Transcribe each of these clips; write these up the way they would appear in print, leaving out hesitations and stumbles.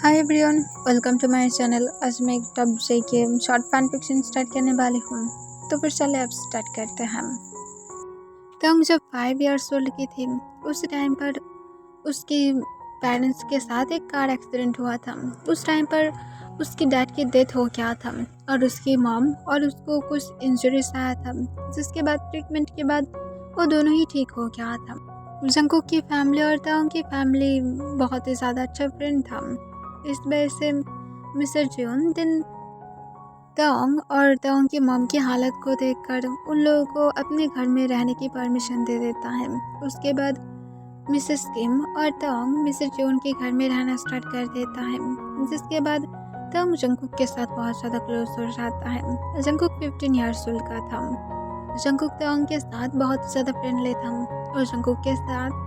Hi everyone, welcome to my channel. आज मैं एक टब से के शॉर्ट फैन फिक्शन स्टार्ट करने वाली हूँ। तो फिर चले अब स्टार्ट करते हैं। तंग जब 5 इयर्स ओल्ड की थी, उस टाइम पर उसके पेरेंट्स के साथ एक कार एक्सीडेंट हुआ था। उस टाइम पर उसकी डैड की डेथ हो गया था और उसकी मॉम और उसको कुछ इंजरीज आया था, जिसके बाद ट्रीटमेंट के बाद वो दोनों ही ठीक हो गया था। जंकुक की फैमिली और तंग की फैमिली बहुत ही ज़्यादा अच्छा फ्रेंड था। इस वजह से मिस्टर जियोन दिन तोंग और तोंग की मॉम की हालत को देखकर उन लोगों को अपने घर में रहने की परमिशन दे देता है। उसके बाद मिसेस किम और तोंग मिस्टर जियोन के घर में रहना स्टार्ट कर देता है, जिसके बाद तोंग जंकुक के साथ बहुत ज़्यादा क्लोज हो जाता है। जंकुक 15 ईयर्स ओल्ड का था। जंकुक तोंग के साथ बहुत ज़्यादा फ्रेंडली था और जंकुक के साथ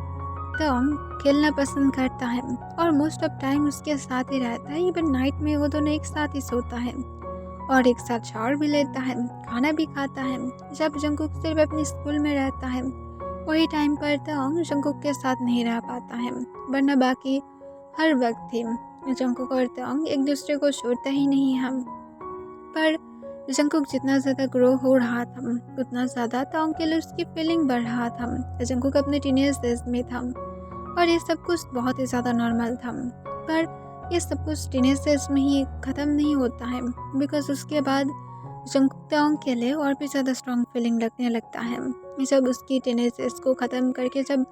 तोंग खेलना पसंद करता है और मोस्ट ऑफ टाइम उसके साथ ही रहता है। इवन नाइट में वो दोनों एक साथ ही सोता है और एक साथ शावर भी लेता है, खाना भी खाता है। जब जंकुक सिर्फ अपने स्कूल में रहता है, वही टाइम पर तोंग जंकुक के साथ नहीं रह पाता है, वरना बाकी हर वक्त ही जंकुक और तोंग एक दूसरे को छोड़ते ही नहीं हम। पर जंकुक जितना ज़्यादा ग्रो हो रहा था, उतना ज़्यादा तोंग के लिए उसकी फीलिंग बढ़ रहा था। जंकुक अपने टीनेज डेज में था और ये सब कुछ बहुत ही ज़्यादा नॉर्मल था। पर ये सब कुछ टीनेज एज में ही ख़त्म नहीं होता है, बिकॉज उसके बाद जंकुक तोंग के लिए और भी ज़्यादा स्ट्रॉन्ग फीलिंग लगने लगता है। जब उसकी टीनेज एज को ख़त्म करके जब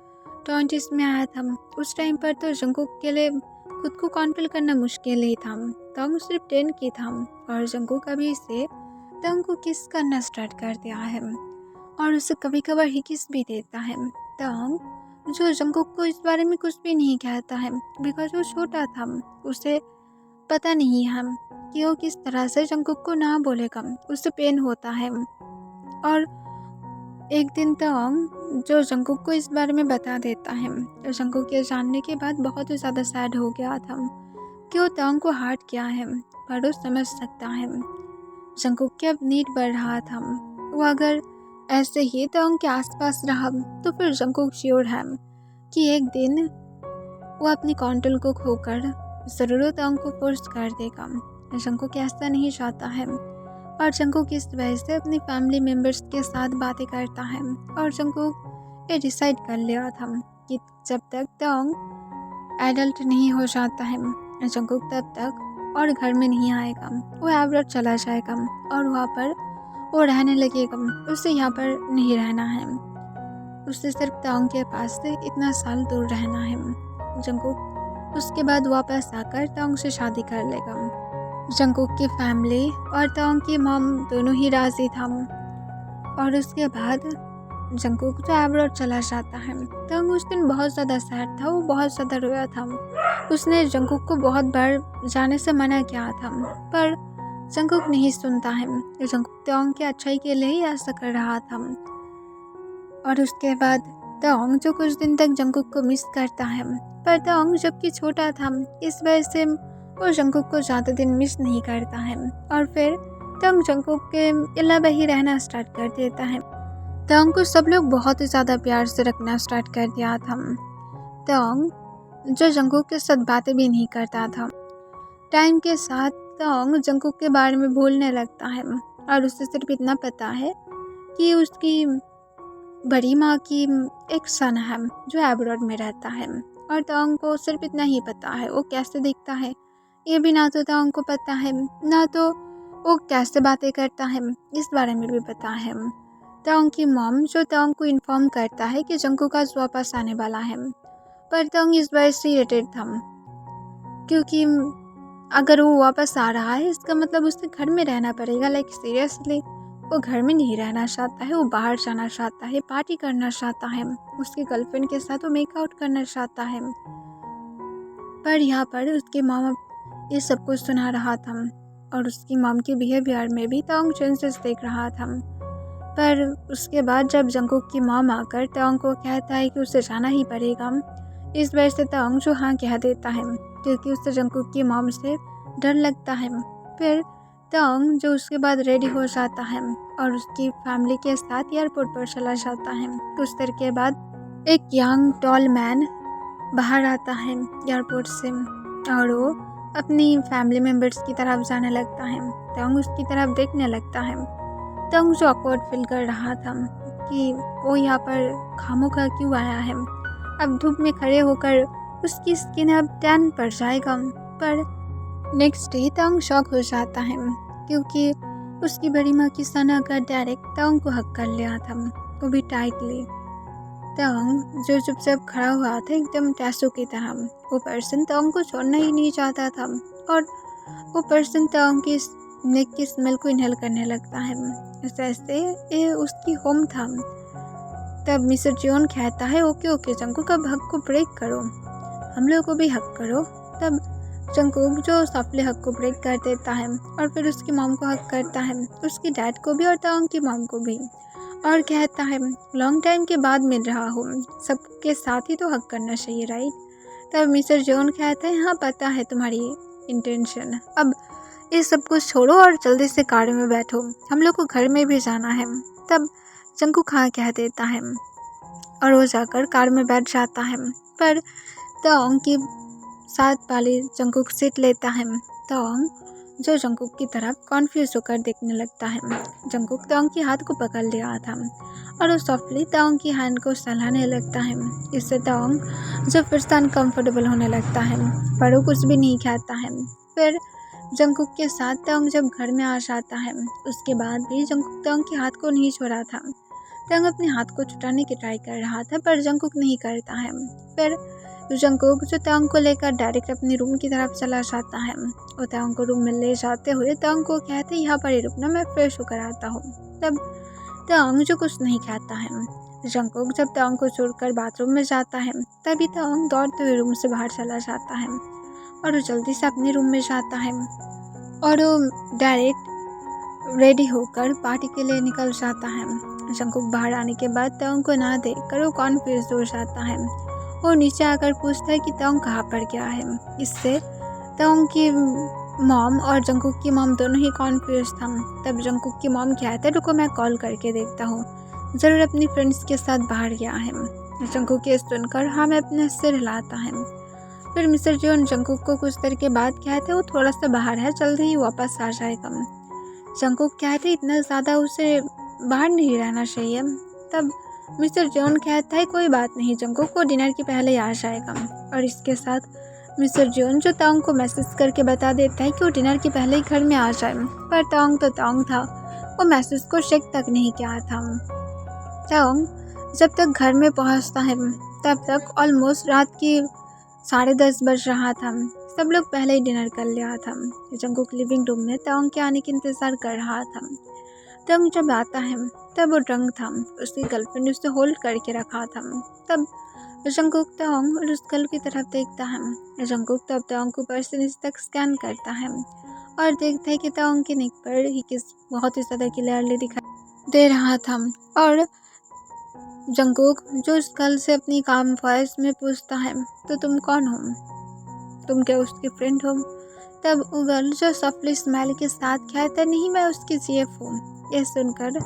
20s में आया था, उस टाइम पर तो जंकुक के लिए खुद को कंट्रोल करना मुश्किल ही था। तोंग सिर्फ 10 की था और जंकुक अभी से तोंग को किस करना स्टार्ट कर दिया है और उसे कभी कभार ही किस भी देता है। तोंग जो जंकुक को इस बारे में कुछ भी नहीं कहता है, बिकॉज वो छोटा था, उसे पता नहीं है कि वो किस तरह से जंकुक को ना बोलेगा, उससे पेन होता है। और एक दिन तोंग जो जंकुक को इस बारे में बता देता है, तो जंकुक ये जानने के बाद बहुत ही ज़्यादा सैड हो गया था कि वो तोंग को हर्ट किया है, पर वो समझ सकता है जंकुक के अब नीड बढ़ रहा था। वो अगर ऐसे ही तोंग के आसपास रहा तो फिर जंकुक श्योर है कि एक दिन वो अपनी कंट्रोल को खोकर ज़रूर तोंग को फोर्स कर देगा। जंकुक ऐसा नहीं चाहता है और जंकुक इस वजह से अपनी फैमिली मेम्बर्स के साथ बातें करता है और जंकुक ये डिसाइड कर लिया था कि जब तक तोंग एडल्ट नहीं हो जाता है, जंकुक तब तक और घर में नहीं आएगा। वो एब्रॉड चला जाएगा और वहाँ पर वो रहने लगेगा। उसे यहाँ पर नहीं रहना है, उसे सिर्फ तोंग के पास से इतना साल दूर रहना है। जंकुक उसके बाद वापस आकर तोंग से शादी कर लेगा। जंकुक की फैमिली और तोंग की मॉम दोनों ही राजी था और उसके बाद जंकुक तो एब्रॉड चला जाता है। तोंग उस दिन बहुत ज़्यादा सैड था, वो बहुत ज़्यादा रोया था। उसने जंकुक को बहुत बार जाने से मना किया था, पर जंकुक नहीं सुनता है। जंकुक तोंग की अच्छाई के लिए ही ऐसा कर रहा था। और उसके बाद तोंग जो कुछ दिन तक जंकुक को मिस करता है, पर तोंग जबकि छोटा था, इस वजह से वो जंकुक को ज़्यादा दिन मिस नहीं करता है और फिर तोंग जंकुक के अलावा ही रहना स्टार्ट कर देता है। तोंग को सब लोग बहुत ही ज़्यादा प्यार से रखना स्टार्ट कर दिया था। तोंग जो जंकुक के साथ बातें भी नहीं करता था। टाइम के साथ तोंग जंकुक के बारे में भूलने लगता है और उसे सिर्फ इतना पता है कि उसकी बड़ी माँ की एक सन है जो एब्रॉड में रहता है और तोंग को सिर्फ इतना ही पता है वो कैसे दिखता है। ये भी ना तो तोंग को पता है, ना तो वो कैसे बातें करता है, इस बारे में भी पता है। तोंग की मॉम जो तोंग को इन्फॉर्म करता है कि जंकुक आज वापस आने वाला है, पर तोंग इस वजह से इरिटेट था क्योंकि अगर वो वापस आ रहा है इसका मतलब उसे घर में रहना पड़ेगा। लाइक सीरियसली वो घर में नहीं रहना चाहता है, वो बाहर जाना चाहता है, पार्टी करना चाहता है, उसकी गर्लफ्रेंड के साथ वो मेकआउट करना चाहता है। पर यहाँ पर उसकी मॉम ये सब कुछ सुना रहा था और उसकी मॉम के बिहेवियर में भी तोंग चेंजेस देख रहा था। पर उसके बाद जब जंकुक की मॉम आकर तोंग को कहता है कि उसे जाना ही पड़ेगा, इस वजह से तोंग जो हाँ कह देता है क्योंकि उसे जंकुक की मॉम से डर लगता है। फिर तोंग जो उसके बाद रेडी हो जाता है और उसकी फैमिली के साथ एयरपोर्ट पर चला जाता है। कुछ देर के बाद एक यंग टॉल मैन बाहर आता है एयरपोर्ट से और वो अपनी फैमिली मेम्बर्स की तरफ जाने लगता है। तंग उसकी तरफ देखने लगता है। तंग जो ऑकवर्ड फील कर रहा था कि वो यहाँ पर खामोखा क्यों आया है। अब धूप में खड़े होकर उसकी स्किन अब टैन पड़ जाएगा। पर नेक्स्ट डे तंग शॉक हो जाता है क्योंकि उसकी बड़ी माँ की सना का डायरेक्ट तंग को हक कर लिया था, वो भी टाइटली। तंग जो चुपचाप खड़ा हुआ था एकदम टैसू की तरह। वो पर्सन तंग को छोड़ना ही नहीं चाहता था और वो पर्सन तंग की नेक की स्मेल को इनहेल करने लगता है जैसे ये उसकी होम था। तब मिस्टर जॉन कहता है ओके ओके जंकुक, अब हक को ब्रेक करो, हम लोग को भी हक करो। तब जंकुक जो सॉफ्टली हक को ब्रेक कर देता है और फिर उसकी मॉम को हक करता है, उसकी डैड को भी और तंग की मॉम को भी, और कहता है लॉन्ग टाइम के बाद मिल रहा हूँ, सबके साथ ही तो हक करना चाहिए राइट। तब मिस्टर जॉन कहता है हाँ पता है तुम्हारी इंटेंशन, अब ये सब कुछ छोड़ो और जल्दी से कार में बैठो, हम लोग को घर में भी जाना है। तब जंकुक हाँ कह देता है और वो जाकर कार में बैठ जाता है। पर तोंग की साथ वाली जंकुक सीट लेता है। तोंग जो जंकुक की तरफ कॉन्फ्यूज होकर देखने लगता है। जंकुक तोंग के हाथ को पकड़ लिया था और वो सॉफ्टली तोंग की हैंड को सहलाने लगता है। इससे तोंग जो फिर से अनकम्फर्टेबल होने लगता है, पर वो कुछ भी नहीं कहता है। फिर जंकुक के साथ तोंग जब घर में आ जाता है, उसके बाद भी जंकुक तोंग के हाथ को नहीं छोड़ा था। तोंग अपने हाथ को छुटाने की ट्राई कर रहा था पर जंकुक नहीं करता है। फिर जंकुक जो तोंग को लेकर डायरेक्ट अपने रूम की तरफ चला जाता है। वो तोंग को रूम में ले जाते हुए तोंग को कहते यहाँ पर ही रुकना, मैं फ्रेश होकर आता हूँ। तब तोंग जो कुछ नहीं कहता है। जंकुक जब तोंग को छोड़कर बाथरूम में जाता है तभी तोंग दौड़ते हुए रूम से बाहर चला जाता है और वो जल्दी से अपने रूम में जाता है और वो डायरेक्ट रेडी होकर पार्टी के लिए निकल जाता है। जंकुक बाहर आने के बाद तोंग को ना देखकर वो कॉन्फ्यूज हो जाता है। वो नीचे आकर पूछता है कि तोंग कहाँ पर गया है। इससे तोंग की मॉम और जंकुक की मॉम दोनों ही कॉन्फ्यूज था। तब जंकुक की मॉम कहता है रुको मैं कॉल करके देखता हूँ, ज़रूर अपनी फ्रेंड्स के साथ बाहर गया है। जंकुक ये सुनकर हाँ मैं अपने सिर हिलाता है। फिर मिस्टर जॉन जंकुक को कुछ देर के बाद कहते वो थोड़ा सा बाहर है, जल्दी ही वापस आ जाएगा। जंकुक कहते इतना ज़्यादा उसे बाहर नहीं रहना चाहिए। तब मिस्टर जॉन कहता है कोई बात नहीं, जंकुक को डिनर के पहले ही आ जाएगा। और इसके साथ मिस्टर जॉन जो तोंग को मैसेज करके बता देता है कि वो डिनर के पहले ही घर में आ जाए। पर तोंग तो तोंग था, वो मैसेज को चेक तक नहीं किया था। तोंग जब तक घर में पहुंचता है तब तक ऑलमोस्ट रात की 10:30 बज रहा था। सब लोग पहले ही डिनर कर लिया था। जंकुक लिविंग रूम में तोंग के आने का इंतज़ार कर रहा था। तोंग जब आता है तब वो ड्रंक था, उसकी गर्लफ्रेंड उसे होल्ड करके रखा था। तब जंकुक तोंग और उस गर्ल की तरफ देखता है। जंकुक तब तोंग को ऊपर से नीचे तक स्कैन करता है और देखता है कि तोंग के नेक पर ही किस बहुत ही ज़्यादा क्लियरली दिखाई दे रहा था। और जंकुक जो उस गर्ल से अपनी काम वॉइस में पूछता है तो तुम कौन हो, तुम क्या उसकी फ्रेंड हो। तब वो गर्ल जो सॉफ्टली स्माइल के साथ कहता नहीं मैं उसकी जीएफ हूँ। यह सुनकर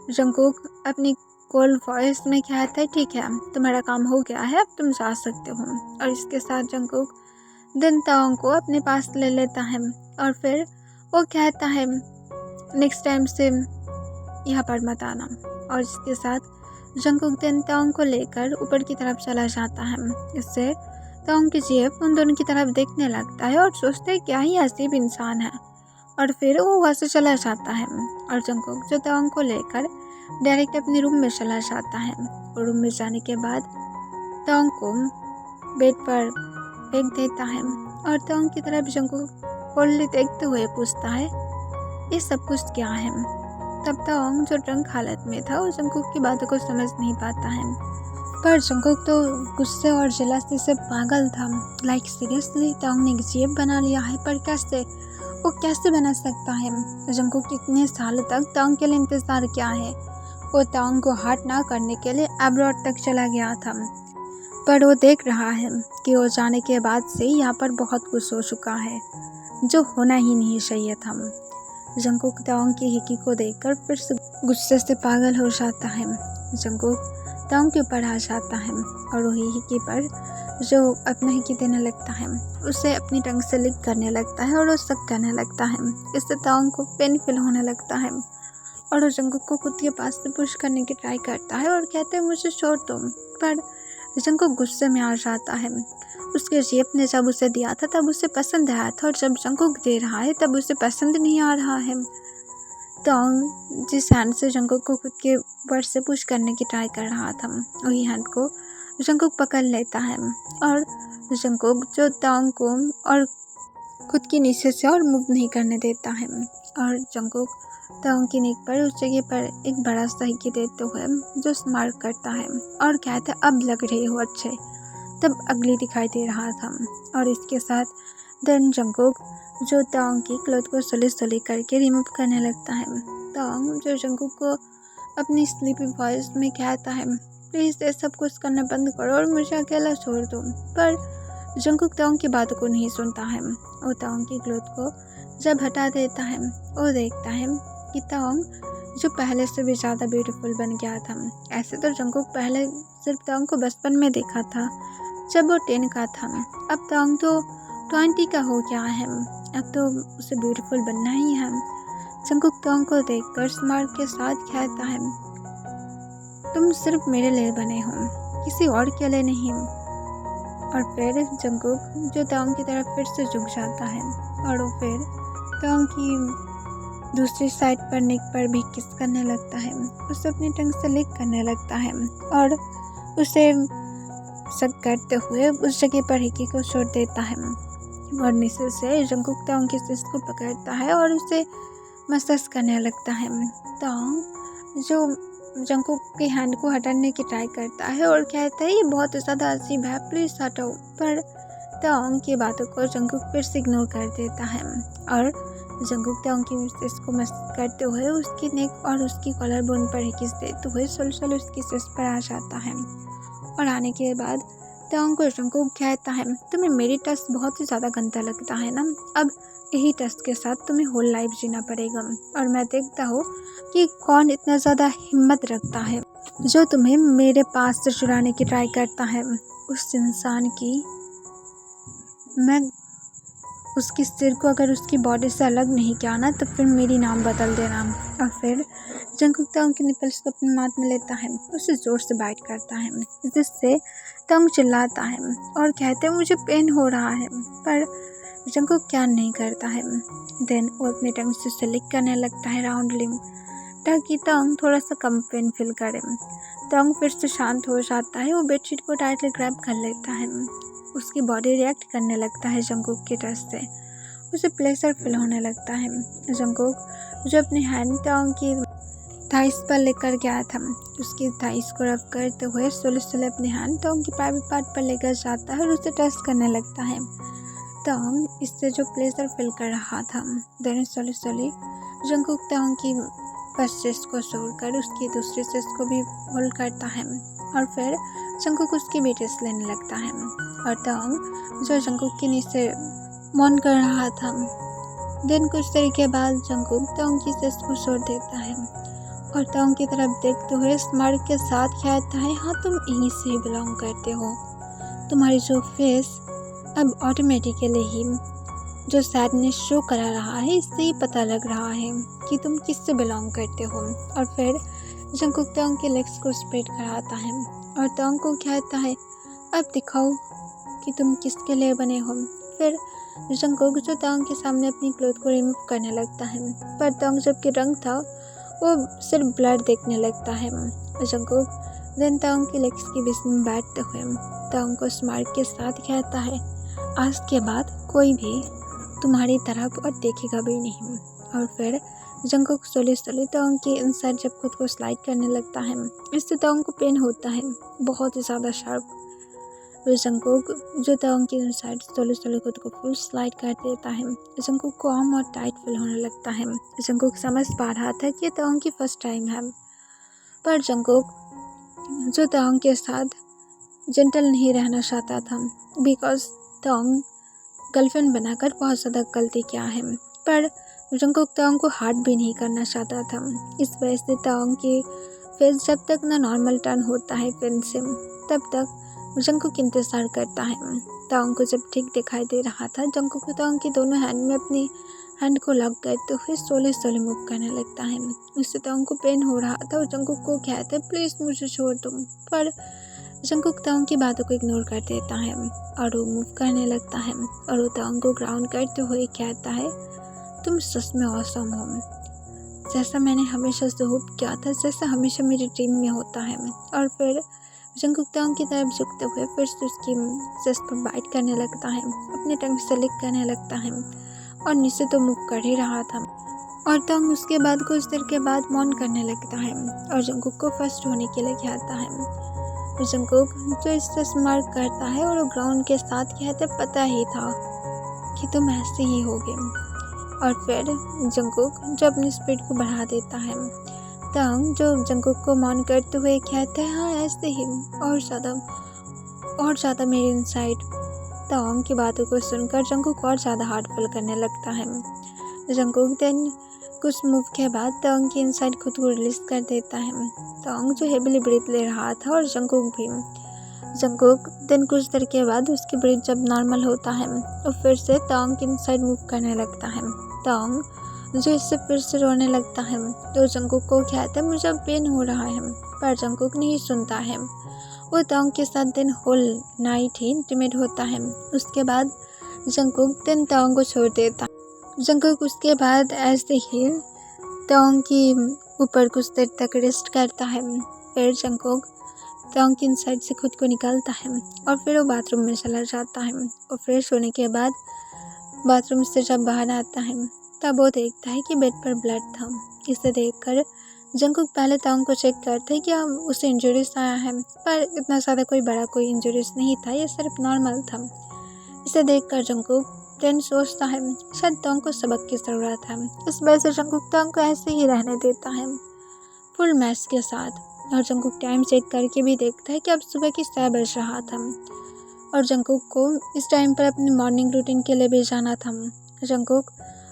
जंकुक अपनी कोल्ड वॉइस में कहता है ठीक है तुम्हारा काम हो गया है, अब तुम जा सकते हो। और इसके साथ जंकुक दिन तोंग को अपने पास ले लेता है और फिर वो कहता है नेक्स्ट टाइम से यहाँ पर मत आना। और इसके साथ जंकुक दिन तोंग को लेकर ऊपर की तरफ चला जाता है। इससे तोंग की जीएफ उन दोनों की तरफ देखने लगता है और सोचते है क्या ही अजीब इंसान है, और फिर वो वहाँ से चला जाता है। और जंकुक जो तोंग को लेकर डायरेक्ट अपने रूम में चला जाता है। और रूम में जाने के बाद तोंग को बेड पर फेंक देता है और तोंग की तरफ जंकुक कोल्डली देखते हुए पूछता है ये सब कुछ क्या है। तब तोंग जो ड्रंक हालत में था वो जंकुक की बातों को समझ नहीं पाता है, पर जंकुक तो गुस्से और जलसी से पागल था। लाइक सीरियसली तोंग ने जीएफ बना लिया है, पर कैसे, वो कैसे बना सकता है। जंकुक कितने सालों तक तोंग के लिए इंतज़ार किया है। वो तोंग को हर्ट ना करने के लिए अब्रॉड तक चला गया था, पर वो देख रहा है कि वो जाने के बाद से यहाँ पर बहुत कुछ हो चुका है जो होना ही नहीं चाहिए था। जंकुक तोंग की हिकी को देखकर फिर से गुस्से से पागल हो जाता है। जंकुक तोंग के ऊपर आ जाता है और वही हिकी पर जो अपना ही देने लगता है, उसे अपनी टंग से लिक करने लगता है और वो सक करने लगता है। इससे तांग को पेन फील होने लगता है और वो जंगकुक को खुद के पास से पुश करने की ट्राई करता है और कहते हैं मुझे छोड़ दो, पर जंगकुक गुस्से में आ जाता है। उसके जेब ने जब उसे दिया था तब उसे पसंद आया था और जब जंगकुक दे रहा है तब उसे पसंद नहीं आ रहा है। तांग जिस हैंड से जंगकुक को खुद के ऊपर से पुश करने की ट्राई कर रहा था, वही हैंड को जंगकुक पकड़ लेता है और जंगकुक जो तांग को और खुद की नीचे से और मूव नहीं करने देता है और जंगकुक तांग की नेक पर उस जगह पर एक बड़ा सा हिक्की देते हुए जो स्मार्ट करता है और कहता है अब लग रही हो अच्छे। तब अगली दिखाई दे रहा था और इसके साथ देन जंगकुक जो तांग की क्लॉथ को सुली सुली करके रिमूव करने लगता है। तांग जो जंगकुक को अपनी स्लीपी वॉइस में कहता है प्लीज़ ये सब कुछ करना बंद करो और मुझे अकेला छोड़ दो, पर जंगकुक तांग की बातों को नहीं सुनता है। वो तांग की क्लॉथ को जब हटा देता है वो देखता है कि तांग जो पहले से भी ज़्यादा ब्यूटीफुल बन गया था। ऐसे तो जंगकुक पहले सिर्फ तांग को बचपन में देखा था जब वो 10 का था, अब तांग तो 20 का हो गया है, अब तो उसे ब्यूटीफुल बनना ही है। जंगकुक तांग को देखकर स्मार्ट के साथ कहता है तुम सिर्फ मेरे लिए बने हो, किसी और के लिए नहीं। और फिर जंगकुक जो तांग की तरफ फिर से झुक जाता है और वो फिर तांग की दूसरी साइड पर नेक पर भी किस करने लगता है, उसे अपनी टंग से लिक करने लगता है और उसे सक करते हुए उस जगह पर हिक्की को छोड़ देता है और नीचे से जंगकुक तांग की सिस्ट को पकड़ता है और उसे मसाज करने लगता है। तांग जो जंगकुक के हैंड को हटाने की ट्राई करता है और कहता है ये बहुत ज़्यादा अजीब है, प्लीज़ हटाओ, पर तांग की बातों को जंगकुक फिर से इग्नोर कर देता है और जंगकुक तांग की सिस्ट को मसाज करते हुए उसकी नेक और उसकी कॉलर बोन पर किस देते हुए सुलझुल उसकी सिस्ट पर आ जाता है और आने के बाद तांग को जंगकुक कहता है तुम्हें मेरी टच बहुत ही ज़्यादा गंदा लगता है ना, अब यही टेस्ट के साथ तुम्हें होल लाइफ जीना पड़ेगा और मैं देखता हूँ कि कौन इतना ज़्यादा हिम्मत रखता है जो तुम्हें मेरे पास से चुराने की ट्राई करता है। उस इंसान की मैं उसकी सिर को अगर उसकी बॉडी से अलग नहीं किया ना तो फिर मेरी नाम बदल देना। और फिर जंगकुक तांग के निपल्स को अपनी माथ में लेता है, उसे ज़ोर से बाइट करता है जिससे तांग चिल्लाता है और कहते हैं मुझे पेन हो रहा है, पर जंगकुक क्या नहीं करता है। देन वो अपने टंग से लिक करने लगता है राउंड लिम ताकि तांग थोड़ा सा कम पेन फील करे। तांग फिर से शांत हो जाता है, वो बेडशीट को टाइटली ग्रैब कर लेता है, उसकी बॉडी रिएक्ट करने लगता है जंगकुक के टच से, उसे प्लेजर फील होने लगता है। जंगकुक जो अपने हैंड तांग की थाइस पर लेकर गया था, उसकी थाइस को रब करते हुए स्लोली स्लोली अपने हैंड तांग की प्राइवेट पार्ट पर लेकर जाता है और उसे टच करने लगता है। तांग इससे जो प्लेजर फील कर रहा था, देन स्लोली स्लोली जंगकुक तांग की फर्स्ट चेस्ट को छोड़कर उसकी दूसरी चेस्ट को भी होल्ड करता है और फिर जंगकुक उसकी बेटिस लेने लगता है और तांग जो जंगकुक के नीचे मौन कर रहा था। देन कुछ देर के बाद जंगकुक तांग की चेस्ट को छोड़ देता है और तांग की तरफ देखते हुए स्मार्ट के साथ कहता है हाँ तुम यहीं से ही बिलोंग करते हो, तुम्हारी जो फेस अब ऑटोमेटिकली ही जो सैडनेस शो करा रहा है इससे ही पता लग रहा है कि तुम किससे बिलोंग करते हो। और फिर जंगकुक तांग के लेग्स को स्प्रेड कराता है और तांग को कहता है अब दिखाओ कि तुम किसके लिए बने हो। फिर जंगकुक जो तांग के सामने अपनी क्लॉथ को रिमूव करने लगता है, पर तांग जबकि रंग था वो सिर्फ ब्लड देखने लगता है। जंगकुक देन तांग के लेग्स के बीच में बैठते हुए तांग को स्मार्ट के साथ कहता है आज के बाद कोई भी तुम्हारी तरफ और देखेगा भी नहीं। और फिर जंगकुक स्लोली स्लोली तांग के इनसाइड जब खुद को स्लाइड करने लगता है, इससे तांग को पेन होता है बहुत ही ज़्यादा शार्प। जंगकुक जो तांग के इनसाइड स्लोली स्लोली खुद को फुल स्लाइड कर देता है। जंगकुक को आर्म और टाइट फील होने लगता है। जंगकुक समझ पा रहा था कि तांग की फर्स्ट टाइम है, पर जंगकुक जो तांग के साथ जेंटल नहीं रहना चाहता था बिकॉज तांग गर्लफ्रेंड बनाकर बहुत ज़्यादा गलती किया है, पर जंगकुक तांग को हार्ट भी नहीं करना चाहता था। इस वजह से तांग की फेस जब तक ना नॉर्मल टर्न होता है पेन से, तब तक जंकुक इंतज़ार करता है। तांग को जब ठीक दिखाई दे रहा था, जंकुक को तांग की दोनों हैंड में अपनी हैंड को लॉक करते हुए स्लोली मूव करने लगता है। उससे तांग को पेन हो रहा था और जंकुक को कहता है प्लीज़ मुझे छोड़ दो, पर जंकुक तांग की बातों को इग्नोर कर देता है और वो मूव करने लगता है और वो तांग को ग्राउंड करते हुए कहता है तुम सच में ऑसम हो, जैसा मैंने हमेशा से होप किया था, जैसा हमेशा मेरी ड्रीम में होता है। और फिर जंकुक तांग की तरफ झुकते हुए फिर से उसकी चेस्ट पर बाइट करने लगता है, अपने टंग से लिक करने लगता है और नीचे तो मूव कर ही रहा था। और तांग उसके बाद कुछ देर के बाद मौन करने लगता है और जंकुक को फर्स्ट होने के लिए कहता है। जंकुक जो इससे स्मार्ट करता है और वो ग्राउंड के साथ कहते पता ही था कि तुम ऐसे ही होगे। और फिर जंकुक जो अपनी स्पीड को बढ़ा देता है। तांग जो जंकुक को मौन करते हुए कहते हैं हाँ ऐसे ही और ज़्यादा मेरे इनसाइड। तांग की बातों को सुनकर जंकुक और ज़्यादा हार्ट फील करने लगता है। जंकुक देन कुछ मूव के बाद तांग की इनसाइड खुद को रिलीज कर देता है। तांग जो हेविली ब्रीथ ले रहा था और जंकुक भी। जंकुक देन कुछ देर के बाद उसकी ब्रीथ जब नॉर्मल होता है तो फिर से तांग की इनसाइड मूव करने लगता है। तांग जो इससे फिर से रोने लगता है तो जंकुक को कहता है मुझे पेन हो रहा है, पर जंकुक नहीं सुनता है। वो तांग के साथ दिन होल नाइट ही इंटीमेट होता है। उसके बाद जंकुक दिन तांग को छोड़ देता है। जंकुक उसके बाद ऐसे ही तांग की ऊपर कुछ देर तक रेस्ट करता है। फिर जंकुक तांग की इनसाइड से खुद को निकालता है और फिर वो बाथरूम में चला जाता है। और फ्रेश होने के बाद बाथरूम से जब बाहर आता है तब वो देखता है कि बेड पर ब्लड था। इसे देखकर जंकुक पहले तांग को चेक करते हैं कि उसे इंजरीज आया है, पर इतना ज़्यादा कोई इंजरीज नहीं था, ये सिर्फ नॉर्मल था। इसे देखकर जंकुक देन सोचता है शायद तांग को सबक की ज़रूरत है। इस वजह से जंकुक तांग को ऐसे ही रहने देता है फुल मैच के साथ। और जंकुक टाइम चेक करके भी देखता है कि अब सुबह की 6 बज रहा था और जंकुक को इस टाइम पर अपनी मॉर्निंग रूटीन के लिए भी जाना था। जंकुक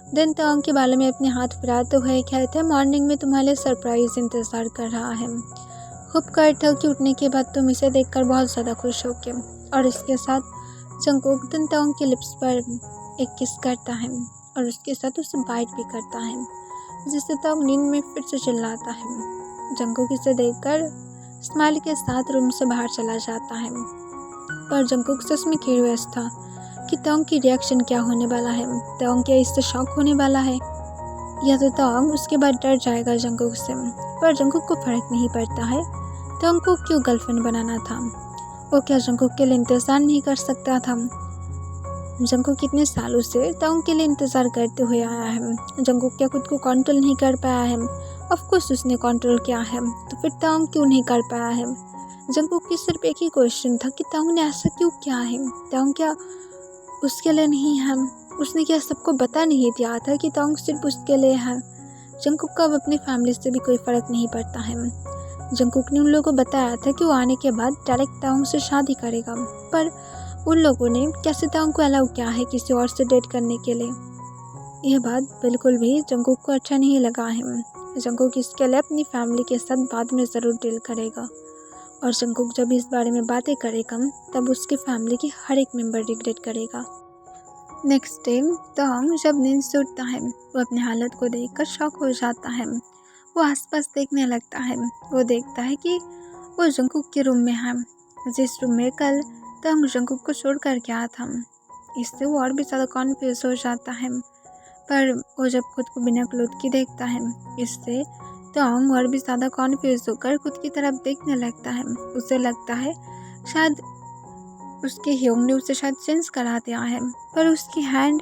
दिन तांग के बालों में अपने हाथ फिराते हुए कहते हैं मॉर्निंग में तुम्हारे सरप्राइज इंतज़ार कर रहा है। होप करता हूँ कि उठने के बाद तुम इसे देखकर बहुत ज़्यादा खुश होगे। और इसके साथ जंकुक दिन तांग के लिप्स पर एक किस करता है और उसके साथ उसे बाइट भी करता है, जिससे तांग नींद में फिर से चिल्लाता है। जंकुक इसे देखकर स्माइल के साथ रूम से बाहर चला जाता है, पर जंकुक सच में क्यूरियस था कि तांग की रिएक्शन क्या होने वाला है। तांग क्या इससे शॉक होने वाला है या तो तांग उसके बाद डर जाएगा जंकुक से। पर जंकुक को फर्क नहीं पड़ता है तांग को क्यों गर्लफ्रेंड बनाना था। वो क्या जंकुक के लिए इंतज़ार नहीं कर सकता था। जंकुक कितने सालों से तांग के लिए इंतज़ार करते हुए आया है। जंकुक क्या खुद को कंट्रोल नहीं कर पाया है। ऑफकोर्स उसने कंट्रोल किया है, तो फिर तांग क्यों नहीं कर पाया है। जंकुक की सिर्फ एक ही क्वेश्चन था कि तांग ने ऐसा क्यों किया है। तांग क्या उसके लिए नहीं है। उसने क्या सबको बता नहीं दिया था कि तांग सिर्फ उसके लिए है। जंकुक का अब अपनी फैमिली से भी कोई फ़र्क नहीं पड़ता है। जंकुक ने उन लोगों को बताया था कि वो आने के बाद डायरेक्ट तांग से शादी करेगा, पर उन लोगों ने कैसे तांग को अलाउ किया है किसी और से डेट करने के लिए। यह बात बिल्कुल भी जंकुक को अच्छा नहीं लगा है। जंकुक इसके लिए अपनी फैमिली के साथ बाद में ज़रूर डील करेगा और जंकुक जब इस बारे में बातें करेगा तब उसकी फैमिली की हर एक मेंबर रिग्रेट करेगा। नेक्स्ट डे तांग जब नींद से उठता है वो अपनी हालत को देखकर शॉक हो जाता है। वो आसपास देखने लगता है। वो देखता है कि वो जंकुक के रूम में है, जिस रूम में कल तांग जंकुक को छोड़ कर गया था। इससे वो और भी ज़्यादा कॉन्फ्यूज हो जाता है, पर वो जब खुद को बिना क्लोथ की देखता है इससे तांग और भी ज़्यादा कॉन्फ्यूज होकर खुद की तरफ देखने लगता है। उसे लगता है शायद उसके ह्योंग ने उसे शायद चेंज करा दिया है, पर उसकी हैंड,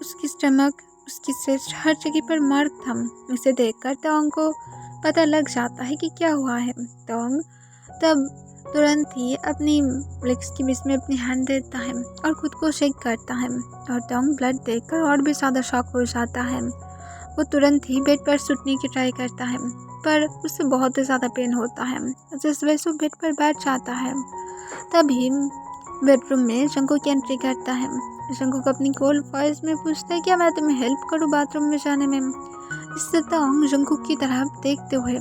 उसकी स्टमक, उसकी चेस्ट हर जगह पर मार्क था। इसे देखकर तांग को पता लग जाता है कि क्या हुआ है। तांग तब तुरंत ही अपनी लेग्स के बीच में अपनी हैंड देता है और खुद को शेक करता है और तांग ब्लड देखकर और भी ज़्यादा शॉक हो जाता है। वो तुरंत ही बेड पर सुटने की ट्राई करता है, पर उसे बहुत ही ज़्यादा पेन होता है, जिस वजह से वो बेड पर बैठ जाता है। तभी बेडरूम में जंकुक की एंट्री करता है। जंकुक अपनी कोल्ड वॉइस में पूछता है क्या मैं तुम्हें हेल्प करूँ बाथरूम में जाने में। इससे तांग जंकुक की तरफ देखते हुए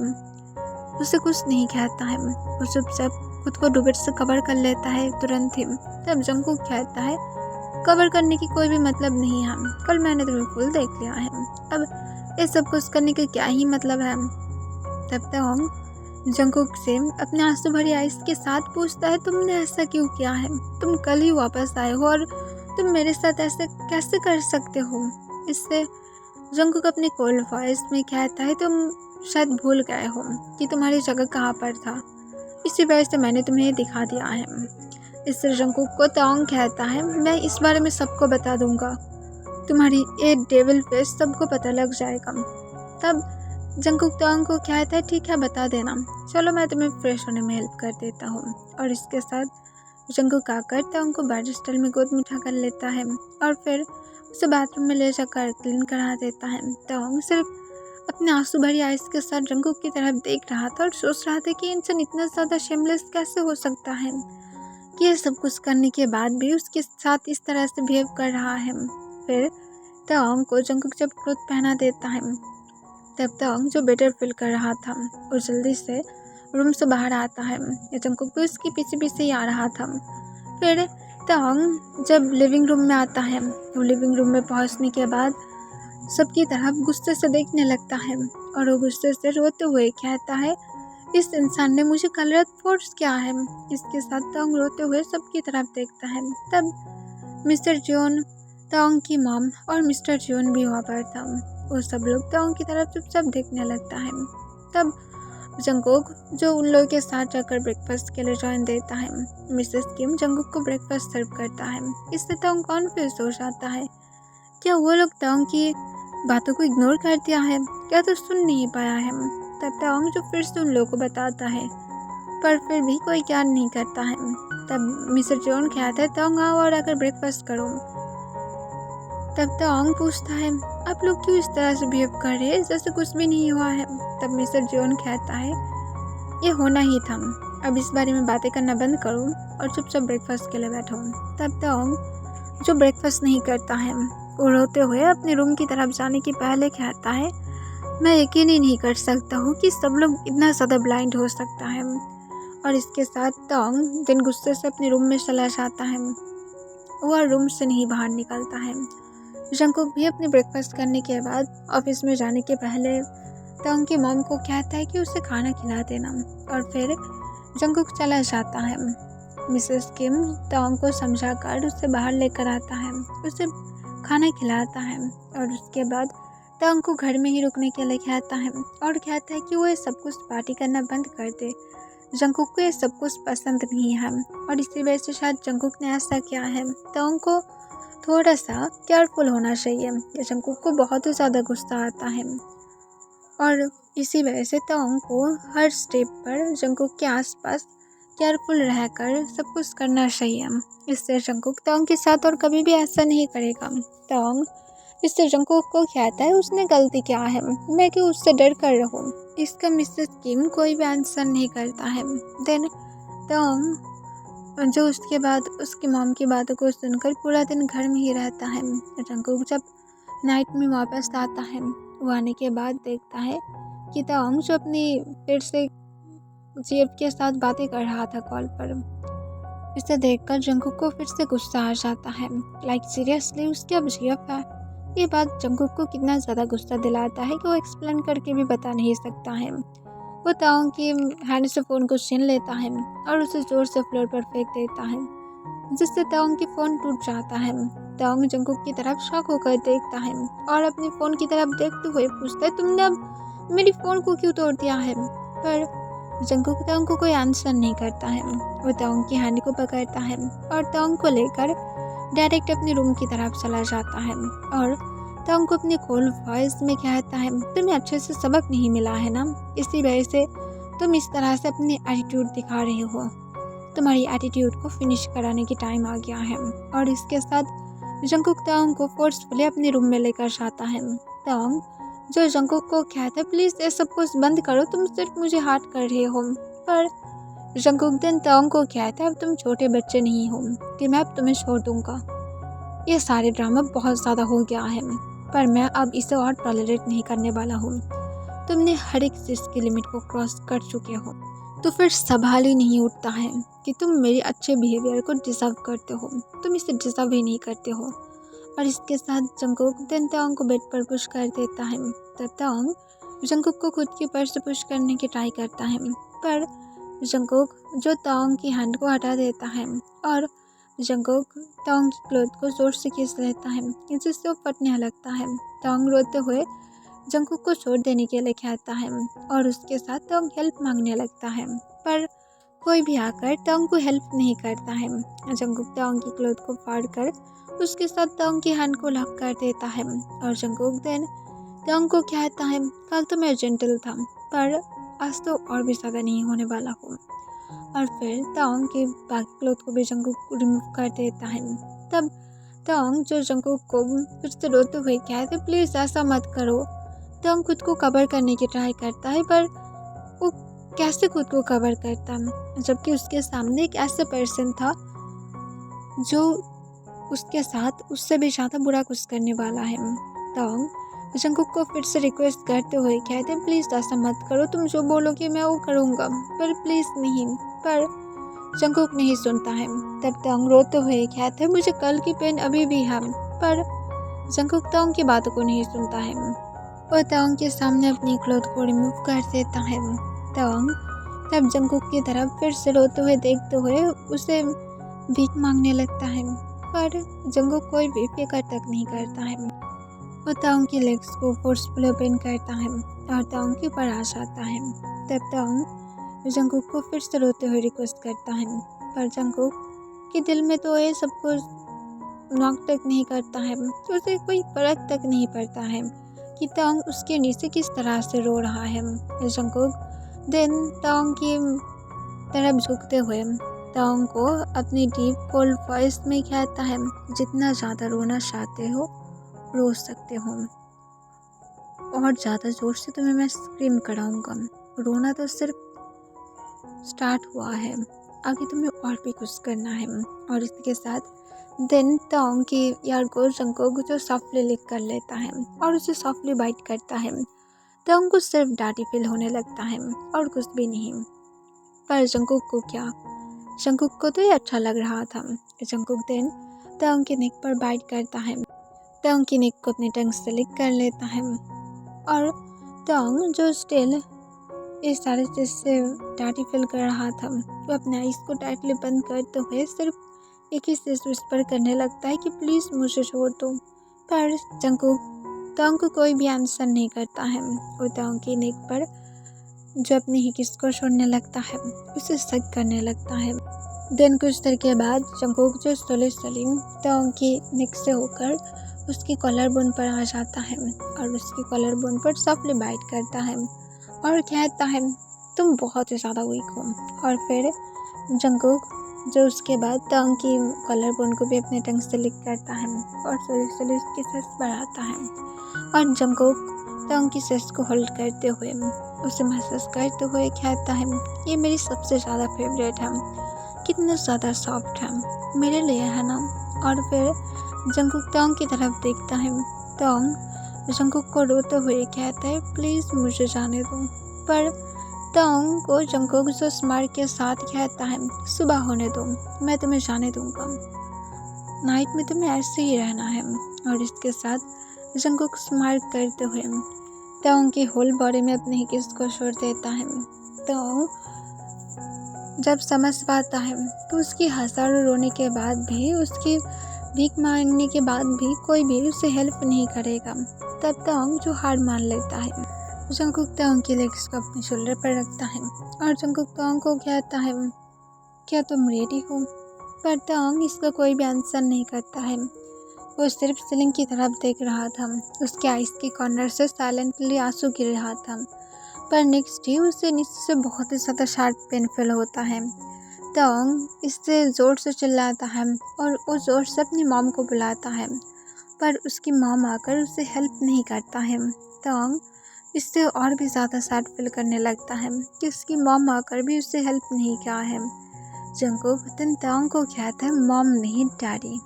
उसे कुछ नहीं कहता है। वो चुपचाप खुद को दुपट्टे से कवर कर लेता है तुरंत ही। तब जंगकुक कहता है, कवर करने की कोई भी मतलब नहीं है, कल मैंने तुम्हें फुल देख लिया है, अब ये सब कुछ करने का क्या ही मतलब है। तब तक जंगकुक से अपने आंसू भरी आइस के साथ पूछता है, तुमने ऐसा क्यों किया है? तुम कल ही वापस आए हो और तुम मेरे साथ ऐसे कैसे कर सकते हो? इससे जंगकुक अपने कोल्ड वॉइस में कहता है, तुम शायद भूल गए हो कि तुम्हारी जगह कहाँ पर था, इसी वजह से मैंने तुम्हें दिखा दिया है। इससे जंगकुक को ताओंग कहता है, मैं इस बारे में सबको बता दूंगा, तुम्हारी ये डेविल फेस सबको पता लग जाएगा। तब जंगकुक ताओंग को कहता है, ठीक है बता देना, चलो मैं तुम्हें फ्रेश होने में हेल्प कर देता हूँ। और इसके साथ जंगकुक आकर ताओंग को बैडस्टल में गोद में उठा कर लेता है और फिर उसे बाथरूम में ले जाकर क्लीन करा देता है। ताओंग सिर्फ अपने आंसू भरी आइस के साथ जंगकुक की तरफ देख रहा था और सोच रहा था कि इंसान इतना ज़्यादा शेमलेस कैसे हो सकता है कि ये सब कुछ करने के बाद भी उसके साथ इस तरह से बिहेव कर रहा है। फिर ताओंग को जंगकुक जब क्लोथ पहना देता है, तब ताओंग जो बेटर फील कर रहा था और जल्दी से रूम से बाहर आता है। जंगकुक भी उसके पीछे पीछे ही आ रहा था। फिर ताओंग जब लिविंग रूम में आता है, तो लिविंग रूम में पहुंचने के बाद सबकी तरफ गुस्से से देखने लगता है और वो गुस्से से रोते हुए कहता है, इस इंसान ने मुझे कल रात फोर्स किया है। इसके साथ ताओंग रोते हुए सबकी तरफ देखता है। तब मिस्टर जियोन, ताओंग की मॉम और मिस्टर जियोन भी वहाँ पर था। वो सब लोग ताओंग की तरफ चुपचाप देखने लगता है। तब जंगकुक जो उन लोगों के साथ जाकर ब्रेकफास्ट के लिए ज्वाइन देता है। मिसेस किम जंगकुक को ब्रेकफास्ट सर्व करता है। इससे ताओंग कॉन्फ्यूज हो जाता है, क्या वो लोग ताओंग की बातों को इग्नोर कर दिया है, क्या तो सुन नहीं पाया है। तब ताओंग जो फिर से उन लोगों को बताता है, पर फिर भी कोई ज्ञान नहीं करता है। तब मिस्टर जॉन कहता है, ताओंग आओ और आकर ब्रेकफास्ट करो। तब ताओंग पूछता है, आप लोग क्यों इस तरह से बिहेव कर रहे हैं जैसे कुछ भी नहीं हुआ है। तब मिस्टर जॉन कहता है, ये होना ही था, अब इस बारे में बातें करना बंद करो और चुपचाप ब्रेकफास्ट के लिए बैठो। तब ताओंग जो ब्रेकफास्ट नहीं करता है, वो रोते हुए अपने रूम की तरफ जाने के पहले कहता है, मैं यकीन ही नहीं कर सकता हूँ कि सब लोग इतना ज़्यादा ब्लाइंड हो सकता है। और इसके साथ ताओंग दिन गुस्से से अपने रूम में चला जाता है। वह रूम से नहीं बाहर निकलता है। जंगकुक भी अपने ब्रेकफास्ट करने के बाद ऑफिस में जाने के पहले ताओंग की मॉम को कहता है कि उसे खाना खिला देना और फिर जंगकुक चला जाता है। मिसेस किम ताओंग को समझाकर उसे बाहर लेकर आता है, उसे खाना खिलाता है और उसके बाद ताओंग को घर में ही रुकने के लिए कहता है और कहता है कि वो ये सब कुछ पार्टी करना बंद कर दे। जंगकुक को ये सब कुछ पसंद नहीं है और इसी वजह से शायद जंगकुक ने ऐसा किया है। ताओंग को थोड़ा सा केयरफुल होना चाहिए। जंगकुक को बहुत ही ज़्यादा गुस्सा आता है और इसी वजह से ताओंग को हर स्टेप पर जंगकुक के आसपास केयरफुल रहकर सब कुछ करना चाहिए। इससे जंगकुक ताओंग के साथ और कभी भी ऐसा नहीं करेगा। ताओंग इससे जंगकुक को कहता है, उसने गलती क्या है, मैं क्यों उससे डर कर रहूं। इसका मिसेस किम कोई भी आंसर नहीं करता है। देन ताओंग जो उसके बाद उसकी मॉम की बातों को सुनकर पूरा दिन घर में ही रहता है। जंगकुक जब नाइट में वापस आता है, वो आने के बाद देखता है कि ताओंग जो अपनी फिर से जीएफ के साथ बातें कर रहा था कॉल पर। इसे देखकर जंगकुक को फिर से गुस्सा आ जाता है, लाइक सीरियसली उसकी अब जीएफ है। ये बात जंगकुक को कितना ज़्यादा गुस्सा दिलाता है कि वो एक्सप्लेन करके भी बता नहीं सकता है। वो ताओंग की हैंड से फ़ोन को छीन लेता है और उसे जोर से फ्लोर पर फेंक देता है, जिससे ताओंग की फ़ोन टूट जाता है। ताओंग जंगकुक की तरफ शॉक होकर देखता है और अपने फ़ोन की तरफ देखते हुए पूछता है, तुमने अब मेरी फ़ोन को क्यों तोड़ दिया है। पर जंगकुक ताओंग को कोई आंसर नहीं करता है। वो ताओंग की हैंड को पकड़ता है और ताओंग को लेकर डायरेक्ट अपने रूम की तरफ चला जाता है और ताओंग को अपने कोल्ड वॉइस में कहता है, तुम्हें अच्छे से सबक नहीं मिला है ना, इसी वजह से तुम इस तरह से अपने एटीट्यूड दिखा रहे हो। तुम्हारी एटीट्यूड को फिनिश कराने की टाइम आ गया है। और इसके साथ जंगकुक ताओंग को फोर्सफुली अपने रूम में लेकर जाता है। ताओंग जो जंगकुक को कहता है, प्लीज़ ये सब कुछ बंद करो, तुम सिर्फ मुझे हार्ट कर रहे हो। पर जंगकुक दिन ताओंग को कहता है, अब तुम छोटे बच्चे नहीं हो कि मैं अब तुम्हें छोड़ दूंगा। ये सारे ड्रामा बहुत ज़्यादा हो गया है, पर मैं अब इसे और टॉलरेट नहीं करने वाला हूँ। तुमने हर एक चीज़ की लिमिट को क्रॉस कर चुके हो, तो फिर सवाल ही नहीं उठता है कि तुम मेरे अच्छे बिहेवियर को डिज़र्व करते हो। तुम इसे डिज़र्व ही नहीं करते हो। और इसके साथ जंगकुक देन तांग को बेड पर पुश कर देता है। तब तांग जंगकुक को खुद के ऊपर से पुश करने की ट्राई करता है, पर जंगकुक जो तांग की हैंड को हटा देता है और जंगकुक तांग की क्लोथ को जोर से खींच लेता है, जिससे वो फटने लगता है। तांग रोते हुए जंगकुक को छोड़ देने के लिए कहता है और उसके साथ तांग हेल्प मांगने लगता है, पर कोई भी आकर तांग को हेल्प नहीं करता है। जंगकुक तांग की क्लोथ को फाड़कर उसके साथ तांग की हैंड को लॉक कर देता है और जंगकुक देन तांग को कहता है, कल तो मैं जेंटल था, पर आज तो और भी ज़्यादा नहीं होने वाला हूँ। और फिर तांग के बाकी क्लोथ को भी जंगकुक रिमूव कर देता है। तब तांग जो जंगकुक को फिर से रोते हुए कहते, प्लीज़ ऐसा मत करो। तांग खुद को कवर करने की ट्राई करता है, पर वो कैसे खुद को कवर करता, जबकि उसके सामने एक ऐसा पर्सन था जो उसके साथ उससे भी ज़्यादा बुरा कुछ करने वाला है। तांग जंगकुक को फिर से रिक्वेस्ट करते हुए कहते, प्लीज़ ऐसा मत करो, तुम जो बोलोगे मैं वो करूँगा, पर प्लीज़ नहीं। पर जंगकुक नहीं सुनता है। तब तांग रोते हुए कहते, मुझे कल की पेन अभी भी है, पर जंगकुक तांग की बातों को नहीं सुनता है और तांग के सामने अपनी क्लोथ को रिमूव कर देता है। तांग तब जंगकुक की तरफ फिर से रोते हुए देखते हुए उसे भीख मांगने लगता है, पर जंगकुक कोई भी फिक्र तक नहीं करता है। वो तांग की लेग्स को फोर्सफुली ओपन करता है और तांग के ऊपर आ जाता है। तब तांग जंगकुक को फिर से रोते हुए रिक्वेस्ट करता है, पर जंगकुक के दिल में तो ये सब कुछ नॉक तक नहीं करता है, तो उसे कोई फर्क तक नहीं पड़ता है कि तांग उसके नीचे किस तरह से रो रहा है। जंगकुक देन तांग की तरफ झुकते हुए तांग को अपनी डीप कोल्ड वॉइस में कहता है, जितना ज़्यादा रोना चाहते हो रो सकते हो, और ज़्यादा ज़ोर से तुम्हें मैं स्क्रीम कराऊंगा। रोना तो सिर्फ स्टार्ट हुआ है, आगे तुम्हें और भी कुछ करना है। और इसके साथ देन तांग की यार को जंगकुक जो सॉफ्टली लिक कर लेता है और उसे सॉफ्टली बाइट करता है। तांग को सिर्फ डांटी फील होने लगता है और कुछ भी नहीं। पर जंगकुक को क्या, जंगकुक को तो ये अच्छा लग रहा था। जंगकुक देन तांग के नेक पर बाइट करता है। तांग की नेक को अपनी टंग से लिक कर लेता है और तांग जो स्टिल इस सारी चीज़ से डांटी फील कर रहा था, वो अपने आइज़ को टाइटली बंद करते हुए सिर्फ एक ही चीज़ विस्पर करने लगता है कि प्लीज़ मुझे छोड़ दो। पर जंगकुक तांग को कोई भी आंसर नहीं करता है। वो तांग की नेक पर जो अपनी ही किस को छोड़ने लगता है, उसे शक करने लगता है। देन कुछ देर के बाद जंगकुक जो स्लोली तांग की नेक से होकर उसकी कॉलर बोन पर आ जाता है और उसकी कॉलर बोन पर सॉफ्टली बाइट करता है और कहता है, तुम बहुत ही ज़्यादा वीक हो। और फिर जंगकुक जो उसके बाद तांग की कॉलर बोन को भी अपने टंग से लिक करता है और स्लोली उसकी सस बढ़ाता है और जंगकुक तांग की सस को होल्ड करते हुए उसे महसूस करते हुए कहता है, ये मेरी सबसे ज़्यादा फेवरेट है, कितना ज़्यादा सॉफ्ट है, मेरे लिए है ना। और फिर जंगकुक तांग की तरफ देखता है। तांग जंगकुक को रोते हुए कहता है, प्लीज़ मुझे जाने दो। पर तांग को जंगकुक जो स्माइल के साथ कहता है, सुबह होने दो, मैं तुम्हें जाने दूंगा, नाइट में तुम्हें ऐसे ही रहना है। और इसके साथ जंगकुक स्माइल करते हुए तांग की होल बॉडी में अपने ही किस को छोड़ देता है। तांग जब समझ पाता है तो उसकी हज़ारों रोने के बाद भी, उसकी भीख मांगने के बाद भी कोई भी उसे हेल्प नहीं करेगा। तब तांग जो हार मान लेता है। जंगकुक तांग की लेग्स को अपने शोल्डर पर रखता है और जंगकुक तांग को कहता है, क्या तुम रेडी हो। पर तांग इसका कोई भी आंसर नहीं करता है। वो सिर्फ सीलिंग की तरफ देख रहा था। उसके आइज़ के कॉर्नर से साइलेंटली आंसू गिर रहा था। पर नेक्स्ट ही उसे नीचे से बहुत ही ज़्यादा शार्प पेन फील होता है। तांग इससे ज़ोर से चिल्लाता है और वो ज़ोर से अपनी मॉम को बुलाता है, पर उसकी मॉम आकर उसे हेल्प नहीं करता है। तांग इससे और भी ज़्यादा सैड फील करने लगता है कि उसकी मॉम आकर भी उसे हेल्प नहीं किया है। जंगकुक दिन तांग को कहता है, मॉम नहीं डैडी,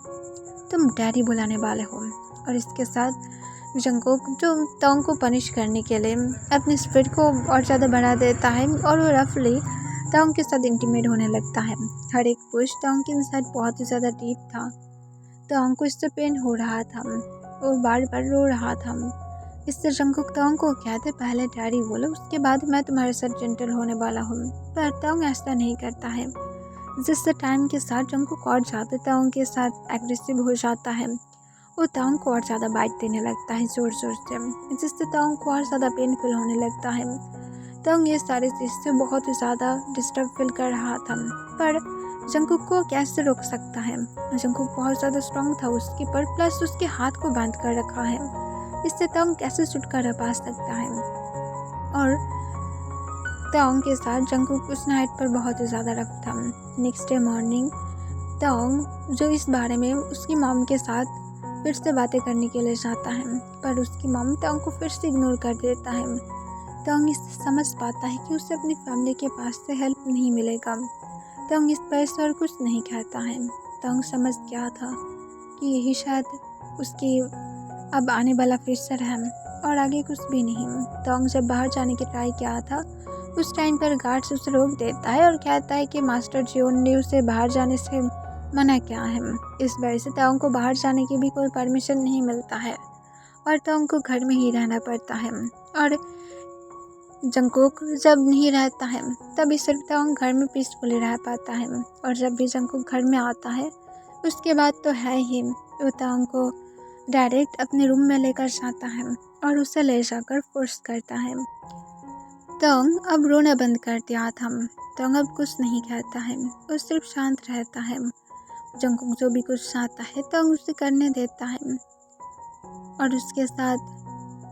तुम डैडी बुलाने वाले हो। और इसके साथ जंगकुक जो तोंग को पनिश करने के लिए अपनी स्पीड को और ज़्यादा बढ़ा देता है और वो रफली तोंग के साथ इंटीमेट होने लगता है। हर एक पुश तोंग के इनसाइड बहुत ही ज़्यादा डीप था। तोंग को इससे पेन हो रहा था, वो बार बार रो रहा था। इससे जंगकुक तोंग को कहते पहले डैडी बोलो, उसके बाद मैं तुम्हारे साथ जेंटल होने वाला हूँ। पर तोंग ऐसा नहीं करता है। जिससे टाइम के साथ जंगकुक और ज़्यादा तोंग के साथ एग्रेसिव हो जाता है। वो तोंग को और ज़्यादा बाइट देने लगता है ज़ोर ज़ोर से, जिससे तोंग को और ज़्यादा पेनफुल होने लगता है। तोंग ये सारी चीज़ से बहुत ही ज़्यादा डिस्टर्ब फील कर रहा था, पर जंगकुक को कैसे रोक सकता है। जंगकुक बहुत ज़्यादा स्ट्रॉन्ग था उसके पर, प्लस उसके हाथ को बांध कर रखा है। इससे तोंग कैसे छुटकारा पा सकता है। और तोंग के साथ जंगकुक उस नाइट पर बहुत ही ज़्यादा रफ था। नेक्स्ट डे मॉर्निंग तोंग जो इस बारे में उसकी मॉम के साथ फिर से बातें करने के लिए जाता है, पर उसकी मॉम तोंग को फिर से इग्नोर कर देता है। तोंग इससे समझ पाता है कि उसे अपनी फैमिली के पास से हेल्प नहीं मिलेगा। तोंग इस पर से और कुछ नहीं कहता है। तोंग समझ गया था कि यही शायद उसकी अब आने वाला फ्यूचर है और आगे कुछ भी नहीं। तोंग जब बाहर जाने की ट्राई किया था, उस टाइम पर गार्ड्स उसे रोक देता है और कहता है कि मास्टर जियोन ने उसे बाहर जाने से मना किया है। इस वजह से तोंग को बाहर जाने की भी कोई परमिशन नहीं मिलता है और तोंग को घर में ही रहना पड़ता है। और जंगकुक जब नहीं रहता है तभी सिर्फ तोंग घर में पीसफुली रह पाता है, और जब भी जंगकुक घर में आता है उसके बाद तो है ही, वो तोंग को डायरेक्ट अपने रूम में लेकर जाता है और उसे ले जाकर फोर्स करता है। तोंग अब रोना बंद कर दिया था। तोंग अब कुछ नहीं कहता है, वो सिर्फ शांत रहता है। जंगकुक जो भी कुछ चाहता है तोंग उसे करने देता है, और उसके साथ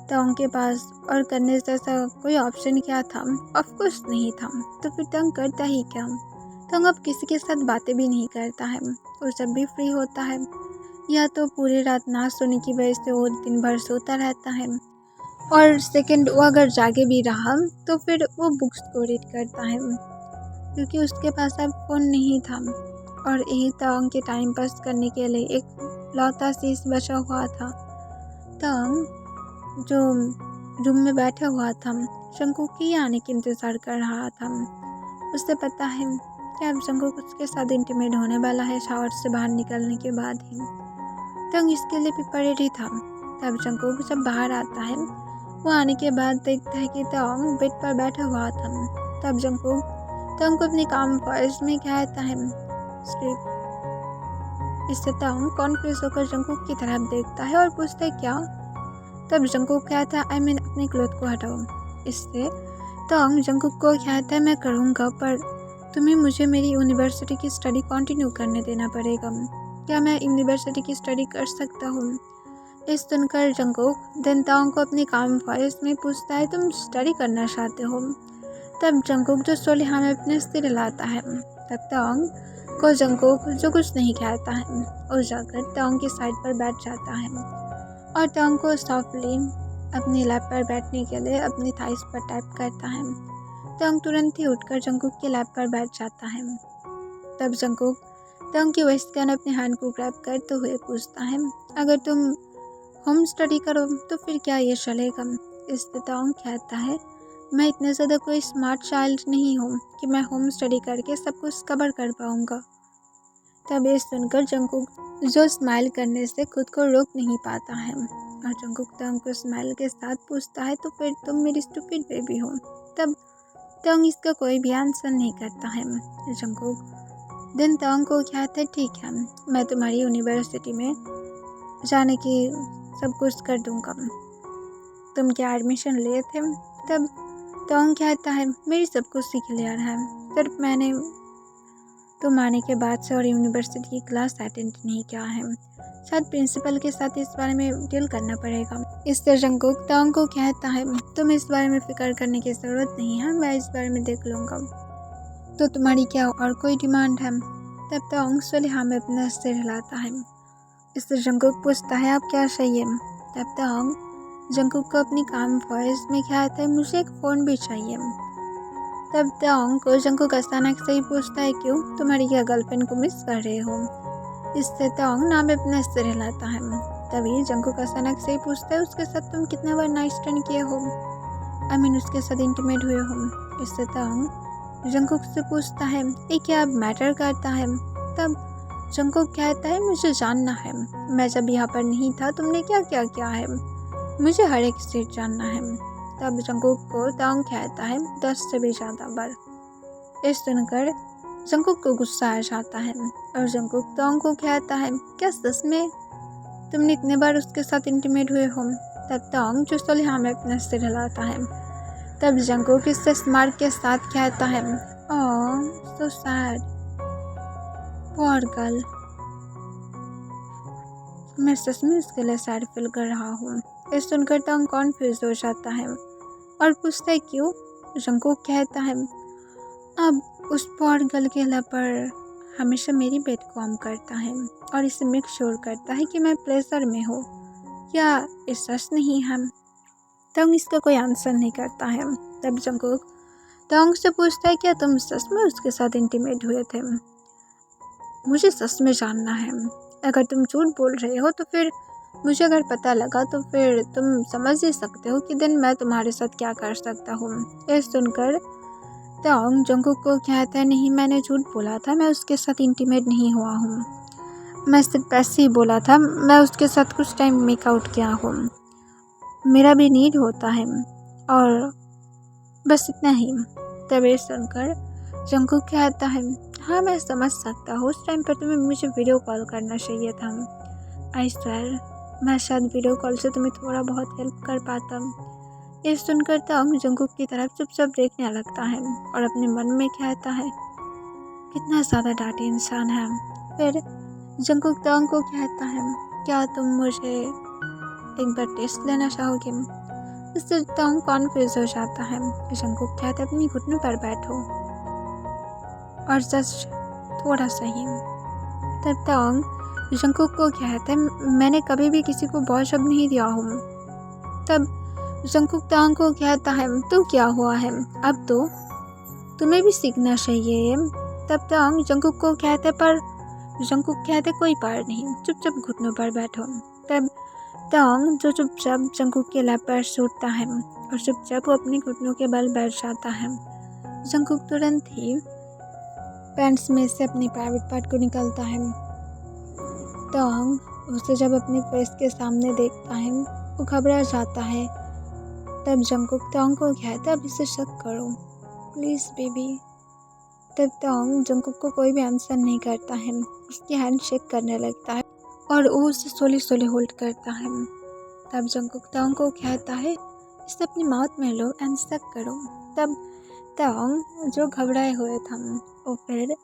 तोंग के पास और करने जैसा कोई ऑप्शन क्या था, ऑफ कोर्स नहीं था। तो फिर तोंग करता ही क्या। तोंग अब किसी के साथ बातें भी नहीं करता है। वो जब भी फ्री होता है या तो पूरी रात ना सोने की वजह से वो दिन भर सोता रहता है, और सेकंड वो अगर जागे भी रहा तो फिर वो बुक्स को रीड करता है, क्योंकि उसके पास अब फ़ोन नहीं था और यही तोंग के टाइम पास करने के लिए एक लौता चीज बचा हुआ था। तोंग जो रूम में बैठा हुआ था जंगकुक के आने के इंतज़ार कर रहा था। उसे पता है कि अब जंगकुक उसके साथ इंटीमेट होने वाला है शावर से बाहर निकलने के बाद ही। तोंग इसके लिए प्रिपेयर्ड ही था। तब जंगकुक जब बाहर आता है, वो आने के बाद देखता है कि तोंग बेड पर बैठा हुआ था। तब जंगकुक तोंग को अपनी काम वॉइस में कहता है स्लीप। इससे तोंग कॉन्फ्यूज होकर जंगकुक की तरफ देखता है और पूछता है क्या। तब जंगकुक कहता है आई मीन अपने क्लोथ को हटाओ। इससे तोंग जंगकुक को कहता है मैं करूँगा, पर तुम्हें मुझे मेरी यूनिवर्सिटी की स्टडी कंटिन्यू करने देना पड़ेगा। क्या मैं यूनिवर्सिटी की स्टडी कर सकता हूँ। इस सुनकर जंगकुक देन तोंग को अपनी काम वॉइस में पूछता है तुम स्टडी करना चाहते हो। तब जंगकुक जो सोलिहा में अपने सिर हिलाता है। तब तोंग को जंगकुक जो कुछ नहीं कहता है, वो जाकर तोंग की साइड पर बैठ जाता है और तोंग को सॉफ्टली अपनी लैप पर बैठने के लिए अपनी थाइस पर टैप करता है। तोंग तुरंत ही उठकर जंगकुक की लैप पर बैठ जाता है। तब जंगकुक तोंग की वेस्ट गन अपने हैंड को ग्रैब करते हुए पूछता है अगर तुम होम स्टडी करो तो फिर क्या ये चलेगा। इससे तोंग कहता है मैं इतना ज़्यादा कोई स्मार्ट चाइल्ड नहीं हूँ कि मैं होम स्टडी करके सब कुछ कवर कर पाऊँगा। तब ये सुनकर जंगकुक जो स्माइल करने से खुद को रोक नहीं पाता है, और जंगकुक तोंग को स्माइल के साथ पूछता है तो फिर तुम मेरी स्टूपिड बेबी हो। तब तोंग इसका कोई भी आंसर नहीं करता है। जंगकुक देन तोंग को कहता है ठीक है, मैं तुम्हारी यूनिवर्सिटी में जाने की सब कुछ कर दूँगा, तुम क्या एडमिशन लिए थे। तब तोंग कहता है मेरी सब कुछ क्लियर है, सिर्फ मैंने तुम आने के बाद से और यूनिवर्सिटी की क्लास अटेंड नहीं किया है, शायद प्रिंसिपल के साथ इस बारे में डील करना पड़ेगा। इससे जंगकुक तोंग को कहता है तुम इस बारे में फिक्र करने की ज़रूरत नहीं है, मैं इस बारे में देख लूँगा। तो तुम्हारी क्या और कोई डिमांड है। तब तोंग सोलिहा में अपना सिर हिलाता है। इससे जंगकुक पूछता है आप क्या चाहिए। तब तोंग जंगकुक को अपनी काम वॉइस में कहता है मुझे एक फ़ोन भी चाहिए। तब तोंग को जंगकुक अचानक से ही पूछता है क्यों, तुम्हारी क्या गर्लफ्रेंड को मिस कर रहे हो। इससे तोंग नाम अपना सिर हिलाता है। तभी जंकुक अचानक से ही पूछता है उसके साथ तुम कितना बार नाइस टर्न किए हो, उसके साथ इंटीमेट हुए हो। इससे तंग जंकुक से पूछता है ये क्या अब मैटर करता है। तब जंकुक कहता है मुझे जानना है, मैं जब यहाँ पर नहीं था तुमने क्या क्या किया है, मुझे हर एक चीज़ जानना है। तब जंकुक को तंग कहता है 10 से भी ज़्यादा बार। ये सुनकर जंकुक को गुस्सा आ जाता है और जंकुक तंग को कहता है क्या सच में तुमने इतने बार उसके साथ इंटीमेट हुए हो। तब तंग जो सोलिहा में अपना सिर हिलाता है। तब जंकुक इससे स्मार्ट के साथ कहता है ओह सो सैड पुअर गर्ल, मैं सच में उसके लिए सैड फील कर रहा हूँ। ये सुनकर तंग कॉन्फ्यूज हो जाता है और पूछता है क्यों। जंकुक कहता है अब उस पुअर गर्ल के लवर हमेशा मेरी बेड को ऑन करता है और इसे मेक श्योर करता है कि मैं प्लेजर में हूँ, क्या ये सच नहीं है। तंग इसका कोई आंसर नहीं करता है। तब जंकुक तंग से पूछता है क्या तुम सच में उसके साथ इंटीमेट हुए थे, मुझे सच में जानना है। अगर तुम झूठ बोल रहे हो तो फिर मुझे अगर पता लगा तो फिर तुम समझ ही सकते हो कि दिन मैं तुम्हारे साथ क्या कर सकता हूँ। ये सुनकर तंग जंकुक को कहता है नहीं मैंने झूठ बोला था, मैं उसके साथ इंटीमेट नहीं हुआ हूँ, मैं सिर्फ ऐसे ही बोला था, मैं उसके साथ कुछ टाइम मेकआउट किया हूँ, मेरा भी नीड होता है और बस इतना ही। तब ये सुनकर जंकुक कहता है हाँ मैं समझ सकता हूँ, उस टाइम पर तुम्हें मुझे वीडियो कॉल करना चाहिए था, आई स्वेयर मैं शायद वीडियो कॉल से तुम्हें थोड़ा बहुत हेल्प कर पाता। ये सुनकर तंग जंकुक की तरफ चुपचाप देखने लगता है और अपने मन में कहता है कितना ज़्यादा डांटी इंसान है। फिर जंकुक तंग को कहता है क्या तुम मुझे एक बार टेस्ट लेना चाहोगे। इससे तंग कॉन्फ्यूज हो जाता है। जंकुक कहता है अपनी घुटनों पर बैठो और जस्ट थोड़ा सा ही। तब तंग जंकुक को कहता है मैंने कभी भी किसी को बहुत शब्द नहीं दिया हूँ। तब जंकुक तंग को कहता है तो क्या हुआ है, अब तो तुम्हें भी सीखना चाहिए। तब तंग जंकुक को कहते पर जंकुक कहते कोई पार नहीं, चुपचाप घुटनों पर बैठो। तब तंग जो चुपचाप जंकुक के लैब पर सूटता है और चुपचाप वो अपने घुटनों के बल बैठ जाता है। जंकुक तुरंत ही पैंट्स में से अपनी प्राइवेट पार्ट को निकालता है। तंग उसे जब अपने फेस के सामने देखता है वो घबरा जाता है। तब जंकुक तंग को कहता अब इसे शक करो प्लीज़ बेबी। तब तंग जंकुक को कोई भी आंसर नहीं करता है, उसकी हैंड शेक करने लगता है और वो उसे सोली सोली होल्ड करता है। तब जंकुक तंग को कहता है इसे अपनी माउथ में लो एंड शक करो। तब तंग जो घबराए हुए था वो फिर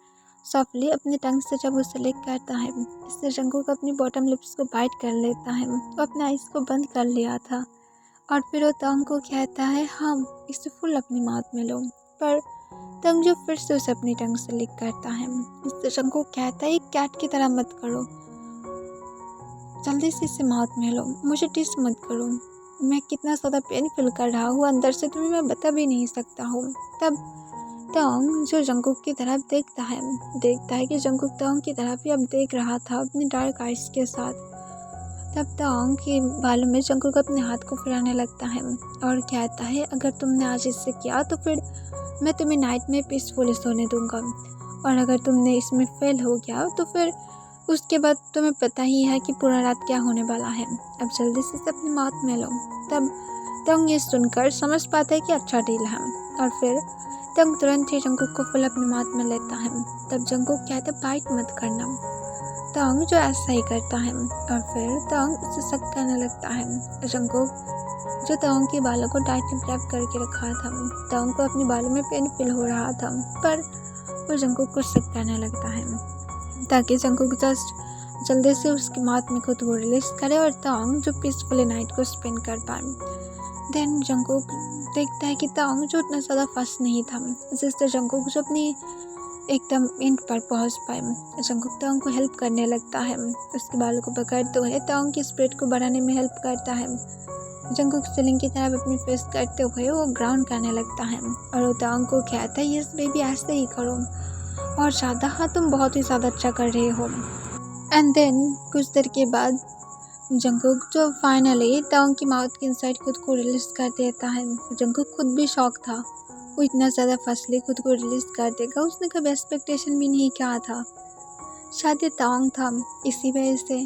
सॉफ्टली अपनी टंग से जब उसे लिक करता है, इससे जंकुक अपनी बॉटम लिप्स को बाइट कर लेता है। वो अपने आइज़ को बंद कर लिया था और फिर वो तंग को कहता है हाँ इसे फुल अपनी माउथ में लो। पर तंग जो फिर से उसे अपनी टंग से लिक करता है। इससे जंकुक कहता है एक कैट की तरह मत करो, जल्दी से इसे माउथ में लो, मुझे टिस मत करो, मैं कितना ज़्यादा पेन फील कर रहा हूँ अंदर से तुम्हें मैं बता भी नहीं सकता हूँ। तब तंग जो जंकुक की तरफ देखता है कि जंकुक तंग की तरफ ही अब देख रहा था अपनी डार्क आइज के साथ। तब तंग के बालों में जंकुक अपने हाथ को फिराने लगता है और कहता है अगर तुमने आज इससे किया तो फिर मैं तुम्हें नाइट में पीसफुली सोने दूंगा, और अगर तुमने इसमें फेल हो गया तो फिर उसके बाद तुम्हें पता ही है कि पूरा रात क्या होने वाला है, अब जल्दी से इसे अपनी माउथ में लो। तब तंग ये सुनकर समझ पाता है कि अच्छा डील है और फिर तंग तुरंत ही जंकुक को फुल अपनी माउथ में लेता है। तब जंकुक कहता है बाइट मत करना। तंग जो ऐसा ही करता है और फिर तंग उसे शक करने लगता है। जंकुक जो तंग के बालों को टाइटली ग्रैब करके रखा था, तंग को अपने बालों में पेन फील हो रहा था पर वो जंकुक को शक करने लगता है ताकि जंकुक जस्ट जल्दी से उसकी माउथ में खुद को रिलीज करे और तंग जो पीसफुली नाइट को स्पेंड कर पाए। देन जंकुक देखता है कि तंग जो उतना ज़्यादा फंस नहीं था, जिससे जंकुक जो अपनी एकदम एंड पर पहुंच पाए। जंकुक तंग को हेल्प करने लगता है, उसके बालों को पकड़ते हुए तंग की स्प्रेड को बढ़ाने में हेल्प करता है। जंकुक सीलिंग की तरफ अपनी फेस करते हुए वो ग्राउंड करने लगता है और वो तंग को कहता है यस बेबी ऐसे ही करो और ज़्यादा, हाँ तुम बहुत ही ज़्यादा अच्छा कर रहे हो। एंड देन कुछ देर के बाद जंगकुक जो फाइनली टोंग की माउथ के इनसाइड खुद को रिलीज कर देता है। जंगकुक खुद भी शॉक था, वो इतना ज़्यादा फसली खुद को रिलीज कर देगा, उसने कभी एक्सपेक्टेशन भी नहीं किया था। शायद ये टोंग था, इसी वजह से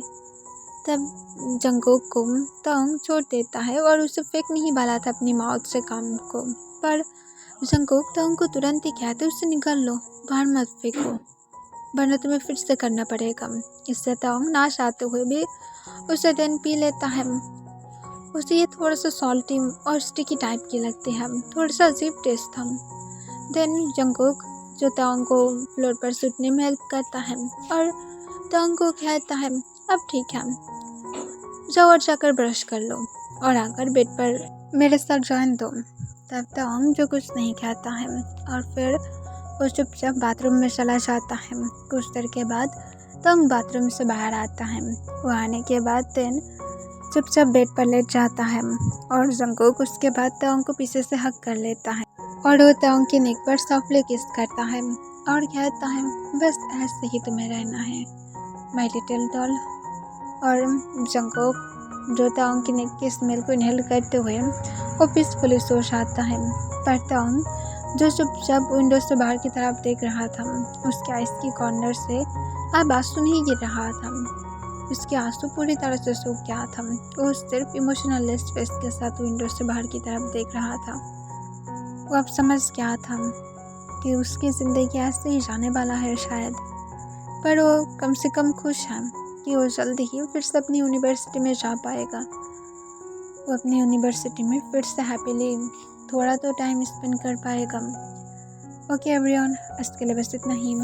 तब जंगकुक को टोंग छोड़ देता है और उसे फेंक नहीं वाला था अपनी माउथ से काम को, पर जंगकुक टोंग को तुरंत ही कहते उससे निकल लो, बाहर मत फेंको, वरना तुम्हें फिर से करना पड़ेगा। इससे टोंग ना चाहते हुए भी उसे देन पी लेता है। उसे ये थोड़ा सा सॉल्टी और स्टिकी टाइप की लगती है, थोड़ा सा अजीब टेस्ट था। देन जंगकुक जो टोंग को फ्लोर पर सुटने में हेल्प करता है और टोंग को कहता है अब ठीक है, जाओ और जाकर ब्रश कर लो और आकर बेड पर मेरे साथ ज्वाइन दो। तब टोंग जो कुछ नहीं कहता है और फिर वो चुपचाप बाथरूम में चला जाता है। कुछ देर के बाद टोंग बाथरूम से बाहर आता है। वो आने के बाद देन चुपचाप बेड पर लेट जाता है और जंगकुक उसके बाद टोंग को पीछे से हक कर लेता है और वो टोंग के नेक पर सॉफ्टली किस करता है और कहता है बस ऐसे ही तुम्हें रहना है माय लिटिल डॉल। और जंगकुक जो टोंग की नेक की स्मेल को इनहेल करते हुए वो पीसफुली सो जाता है। पर टोंग जो चुपचाप विंडो से बाहर की तरफ देख रहा था, उसके आइस की कॉर्नर से अब आंसू नहीं गिर रहा था, उसके आंसू पूरी तरह से सूख गया था। वो सिर्फ इमोशनलेस फेस के साथ विंडो से बाहर की तरफ देख रहा था। वो अब समझ गया था कि उसकी ज़िंदगी ऐसे ही जाने वाला है शायद, पर वो कम से कम खुश है कि वो जल्दी ही फिर से अपनी यूनिवर्सिटी में जा पाएगा। वो अपनी यूनिवर्सिटी में फिर से हैप्पीली थोड़ा तो टाइम स्पेंड कर पाएगा। ओके एवरीवन, आज के लिए बस इतना ही।